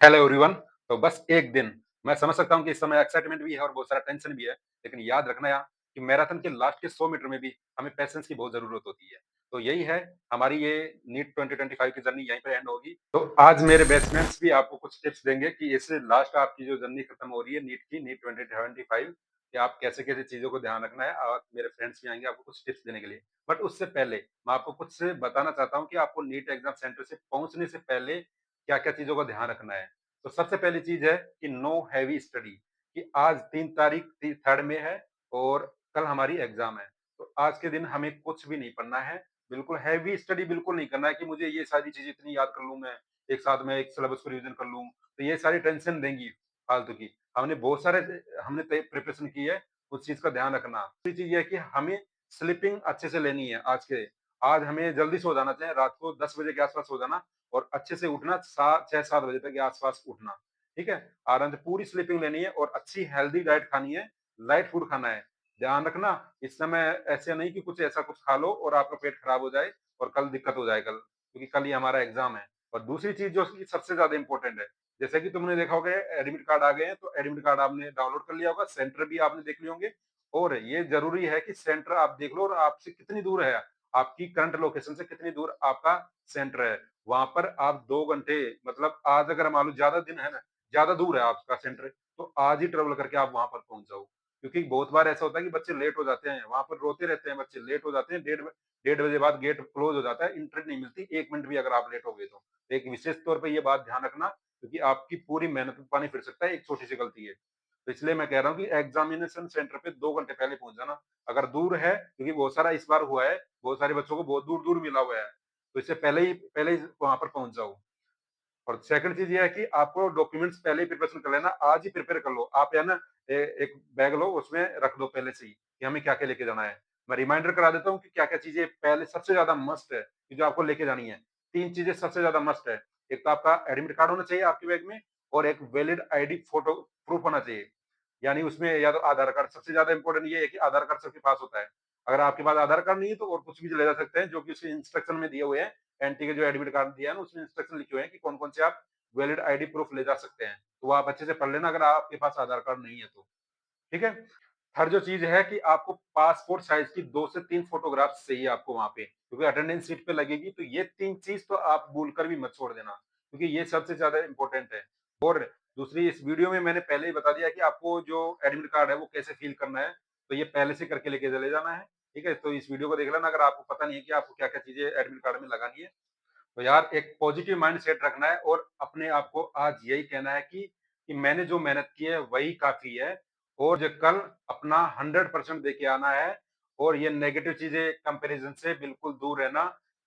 Hello everyone. तो बस एक दिन, मैं समझ सकता हूँ कि इस समय एक्साइटमेंट भी है और बहुत सारा टेंशन भी है, लेकिन याद रखना यार कि मैराथन के लास्ट के 100 मीटर में भी हमें पेशेंस की बहुत ज़रूरत होती है। तो यही है, हमारी ये नीट 2025 की जर्नी यहीं पे एंड होगी। तो आज मेरे बैचमेट्स भी आपको कुछ टिप्स देंगे कि इससे लास्ट आपकी जो जर्नी खत्म हो रही है नीट की, नीट 2025, कि आप कैसे-कैसे चीज़ों को ध्यान रखना है और मेरे फ्रेंड्स भी आएँगे आपको कुछ टिप्स देने के लिए। बट उससे पहले मैं आपको कुछ बताना चाहता हूँ कि आपको नीट एग्ज़ाम सेंटर से पहुँचने से पहले क्या-क्या चीज़ों का ध्यान रखना है। तो सबसे पहली चीज़ है कि नो हेवी स्टडी, कि आज 3 तारीख 3rd में है और कल हमारी एग्ज़ाम है। तो आज के दिन हमें कुछ भी नहीं पढ़ना है, बिल्कुल हेवी स्टडी बिल्कुल नहीं करना है कि मुझे ये सारी चीज़ें इतनी याद कर लूँ मैं, एक साथ में एक सिलेबस को रिवीज़न कर लूँ, तो ये सारी टेंशन देंगी फालतू की। हमने बहुत सारे हमने तय प्रिपरेशन की है, उस चीज़ का ध्यान रखना। दूसरी चीज़ ये है कि हमें स्लीपिंग अच्छे से लेनी है आज हमें जल्दी सो जाना चाहिए, रात को 10 बजे के आस-पास सो जाना और अच्छे से उठना 6-7 बजे तक के आस-पास उठना, ठीक है? आराम से पूरी स्लीपिंग लेनी है और अच्छी हेल्दी डाइट खानी है, लाइट फूड खाना है। ध्यान रखना, इस समय ऐसे नहीं कि कुछ ऐसा कुछ खा लो और आपका पेट खराब हो जाए और कल दिक्कत हो जाए क्योंकि कल ही हमारा एग्ज़ाम है। और दूसरी चीज़ जो कि सबसे ज़्यादा इम्पोर्टेंट है, जैसे कि तुमने देखा होगा एडमिट कार्ड आ गए हैं, तो एडमिट कार्ड आपने डाउनलोड कर लिया होगा, सेंटर भी आपने देख लिए होंगे और ये ज़रूरी है कि सेंटर आप देख लो और आपसे कितनी दूर है, आपकी करंट लोकेशन से कितनी दूर आपका सेंटर है। वहाँ पर आप 2 घंटे, मतलब आज अगर मान लो ज़्यादा दिन है ना, ज़्यादा दूर है आपका सेंटर, तो आज ही ट्रैवल करके आप वहाँ पर पहुँच जाओ। क्योंकि बहुत बार ऐसा होता है कि बच्चे लेट हो जाते हैं, वहाँ पर रोते रहते हैं बच्चे, लेट हो जाते हैं, डेढ़ बजे बाद गेट क्लोज़ हो जाता है, एंट्री नहीं मिलती 1 मिनट भी अगर आप लेट हो गए तो। एक विशेष तौर पे ये बात ध्यान रखना, क्योंकि आपकी पूरी मेहनत पे पानी फिर सकता है, एक छोटी-सी गलती है। तो इसलिए मैं कह रहा हूँ कि एग्ज़ामिनेशन सेंटर पे 2 घंटे पहले पहुँच जाना। अगर दूर है, क्योंकि बहुत सारा इस बार हुआ है, बहुत सारे बच्चों को बहुत दूर-दूर मिला हुआ है, तो इससे पहले ही वहाँ पर पहुँच जाओ। और सेकंड चीज़ ये है कि आपको डॉक्यूमेंट्स पहले ही प्रिपरेशन कर लेना, आज ही प्रिपेयर कर लो। आप है ना एक बैग लो, उसमें रख दो पहले से ही कि हमें क्या-क्या लेके जाना है। मैं रिमाइंडर करा देता हूँ कि क्या-क्या चीज़ें पहले सबसे ज़्यादा मस्ट है, कि जो आपको लेके जानी है। 3 चीज़ें सबसे ज़्यादा मस्ट है। एक तो आपका एडमिट कार्ड होना चाहिए आपके बैग में और एक वैलिड आईडी फोटो प्रूफ होना चाहिए। यानी उसमें या तो आधार कार्ड, सबसे ज़्यादा इम्पोर्टेंट ये है कि आधार कार्ड सबके पास होता है। अगर आपके पास आधार कार्ड नहीं है तो और कुछ भी ले जा सकते हैं, जो कि उसके इंस्ट्रक्शन में दिए हुए हैं। एनटी के जो एडमिट कार्ड दिया है ना, उसमें इंस्ट्रक्शन लिखे हुए हैं कि कौन-कौन से आप वैलिड आईडी प्रूफ ले जा सकते हैं। तो वो आप अच्छे से पढ़ लेना अगर आपके पास आधार कार्ड नहीं है तो, ठीक है? हर जो चीज़ है कि आपको पासपोर्ट साइज़ की 2 से 3 फ़ोटोग्राफ्स चाहिए आपको वहाँ पे, क्योंकि अटेंडेंस शीट पे लगेगी, तो ये 3 चीज़ तो आप भूल कर भी मत छोड़ देना, क्योंकि ये सबसे ज़्यादा इम्पोर्टेंट है। और दूसरी, इस वीडियो में मैंने पहले ही बता दिया कि आपको जो एडमिट कार्ड है वो कैसे फ़िल करना है, तो ये पहले से करके लेके चले जाना है, ठीक है? तो इस वीडियो को देख लेना अगर आपको पता नहीं है कि आपको क्या-क्या चीज़ें एडमिट कार्ड में लगानी है। तो यार एक पॉजिटिव माइंडसेट रखना है और अपने आप को आज यही कहना है कि मैंने जो मेहनत की है वही काफ़ी है और जो कल अपना 100% देके आना है और ये नेगेटिव चीज़ें कंपैरिज़न से बिल्कुल दूर रहना।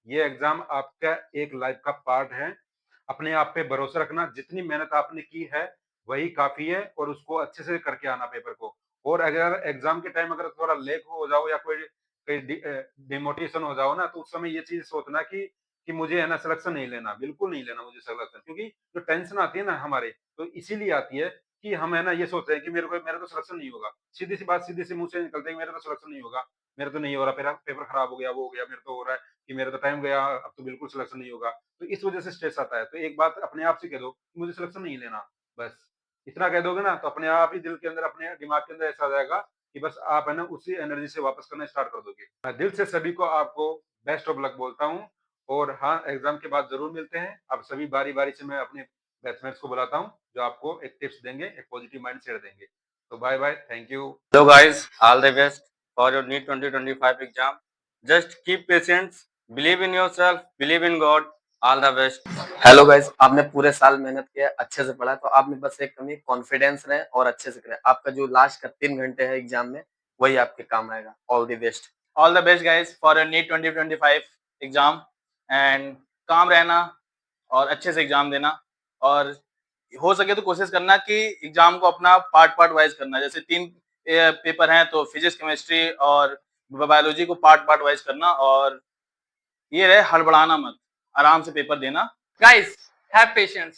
ये एग्ज़ाम आपका एक लाइफ़ का पार्ट है। अपने आप पे भरोसा रखना, जितनी मेहनत आपने की है वही काफ़ी है और उसको अच्छे से करके आना पेपर को। और अगर एग्ज़ाम के टाइम अगर थोड़ा लेट हो जाओ या कोई कहीं डिमोटिवेशन हो जाओ ना, तो उस समय ये चीज़ सोचना कि मुझे है ना सिलेक्शन नहीं लेना, बिल्कुल नहीं लेना मुझे सिलेक्शन, क्योंकि जो टेंशन आती है ना हमारे, तो इसीलिए आती है कि हम है ना ये सोच रहे हैं कि मेरा तो सिलेक्शन नहीं होगा। सीधी-सी बात सीधे से मुँह से निकलता है कि मेरा तो सिलेक्शन नहीं होगा, मेरा तो नहीं हो रहा, मेरा पेपर खराब हो गया, वो हो गया, मेरा तो हो रहा है कि मेरा तो टाइम गया, अब तो बिल्कुल सिलेक्शन नहीं होगा। तो इस वजह से स्ट्रेस आता है। तो एक बात अपने आप से कह दो कि मुझे सिलेक्शन नहीं लेना, बस। इतना कह दोगे ना तो अपने आप ही दिल के अंदर, अपने दिमाग के अंदर ऐसा आ जाएगा कि बस आप है ना उसी एनर्जी से वापस करना स्टार्ट कर दोगे। मैं दिल से सभी को आपको बेस्ट ऑफ लक बोलता हूँ और हाँ, एग्ज़ाम के बाद ज़रूर मिलते हैं। अब सभी बारी-बारी से मैं अपने बैचमेट्स को बुलाता हूँ, जो आपको एक टिप्स देंगे, एक पॉजिटिव माइंडसेट देंगे। तो bye-bye, thank you. Hello guys, all the best for your NEET 2025 exam. Just keep patience, believe in yourself, believe in God. All the best. Hello guys, आपने पूरे साल मेहनत किया, अच्छे से पढ़ा, तो आप में बस एक कमी कॉन्फिडेंस रहे और अच्छे से करें। आपका जो लास्ट का 3 घंटे है एग्जाम में, वही आपके काम आएगा। All the best. All the best guys for your NEET 2025 exam and काम रहना और अच्छे से एग्जाम देना और हो सके तो कोशिश करना कि एग्जाम को अपना पार्ट पार्ट वाइज करना। जैसे 3 पेपर हैं तो फिजिक्स, केमिस्ट्री और बायोलॉजी को पार्ट पार्ट वाइज करना और ये रहे हड़बड़ाना मत, आराम से पेपर देना। Guys, have patience.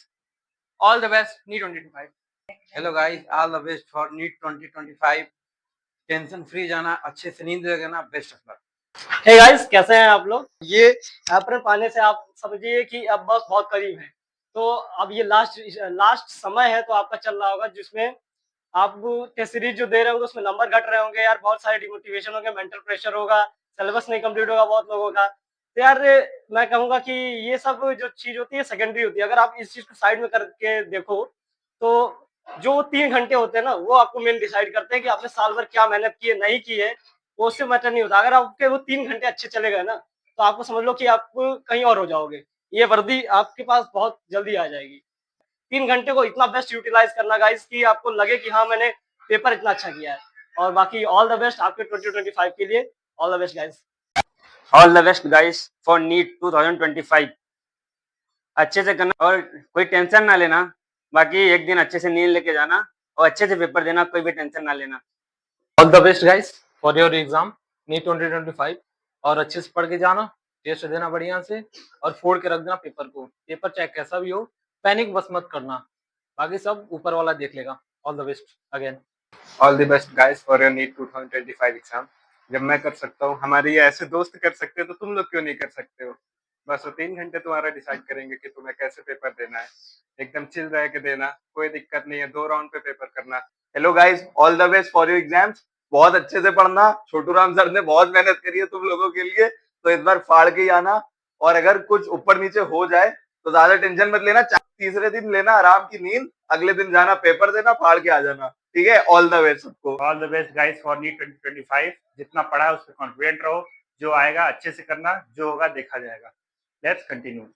All the best, NEET 2025. Hello guys, all the best for NEET 2025। Tension free जाना, अच्छे से नींद लेना, best of luck. Hey guys, कैसे हैं आप लोग? ये अप्रैल पाने से आप समझिए कि अब बस बहुत करीब है। तो अब ये लास्ट समय है तो आपका चल रहा होगा, जिसमें आप टेस्ट सीरीज जो दे रहे होंगे उसमें नंबर घट रहे होंगे यार, बहुत सारे डिमोटिवेशन होंगे, मेंटल प्रेशर होगा, सिलेबस नहीं कंप्लीट होगा बहुत लोगों का। तो यार मैं कहूँगा कि ये सब जो चीज़ होती है सेकेंडरी होती है। अगर आप इस चीज़ को साइड में करके देखो, तो जो 3 घंटे होते हैं ना, वो आपको मेन डिसाइड करते हैं कि आपने साल भर क्या मेहनत की है, नहीं की है, वो उससे मैटर नहीं होता। अगर आपके वो 3 घंटे अच्छे चले गए ना, तो आपको समझ लो कि आप कहीं और हो जाओगे। ये वर्दी आपके पास बहुत जल्दी आ जाएगी। 3 घंटे को इतना बेस्ट यूटिलाइज़ करना गाइस कि आपको लगे कि हाँ, मैंने पेपर इतना अच्छा किया है। और बाकी ऑल द बेस्ट आपके 2025 के लिए। All the best guys. All the best guys for NEET 2025। अच्छे से करना और कोई टेंशन ना लेना। बाकी एक दिन अच्छे से नींद लेके जाना और अच्छे से पेपर देना, कोई भी टेंशन ना लेना। All the best guys for your exam NEET 2025 और अच्छे से पढ़ के जाना, टेस्ट देना बढ़िया से और फोड़ के रख देना पेपर को। पेपर चाहे कैसा भी हो, पैनिक बस मत करना, बाकी सब ऊपर वाला देख लेगा। All the best again. All the best guys for your NEET 2025 exam. जब मैं कर सकता हूँ, हमारे ये ऐसे दोस्त कर सकते हो, तो तुम लोग क्यों नहीं कर सकते हो? बस वो 3 घंटे तुम्हारा डिसाइड करेंगे कि तुम्हें कैसे पेपर देना है। एकदम चिल रह के देना, कोई दिक्कत नहीं है, 2 राउंड पे पेपर करना। Hello guys, all the best for your exams. बहुत अच्छे से पढ़ना, छोटू राम सर ने बहुत मेहनत करी है तुम लोगों के लिए, तो इस बार फाड़ के ही आना। और अगर कुछ ऊपर नीचे हो जाए तो ज्यादा टेंशन मत लेना, तीसरे दिन लेना आराम की नींद, अगले दिन जाना पेपर देना, फाड़ के आ जाना। ठीक है, ऑल द बेस्ट सबको। All the best guys for NEET 2025। जितना पढ़ा है उस पर कॉन्फिडेंट रहो, जो आएगा अच्छे से करना, जो होगा देखा जाएगा। Let's continue.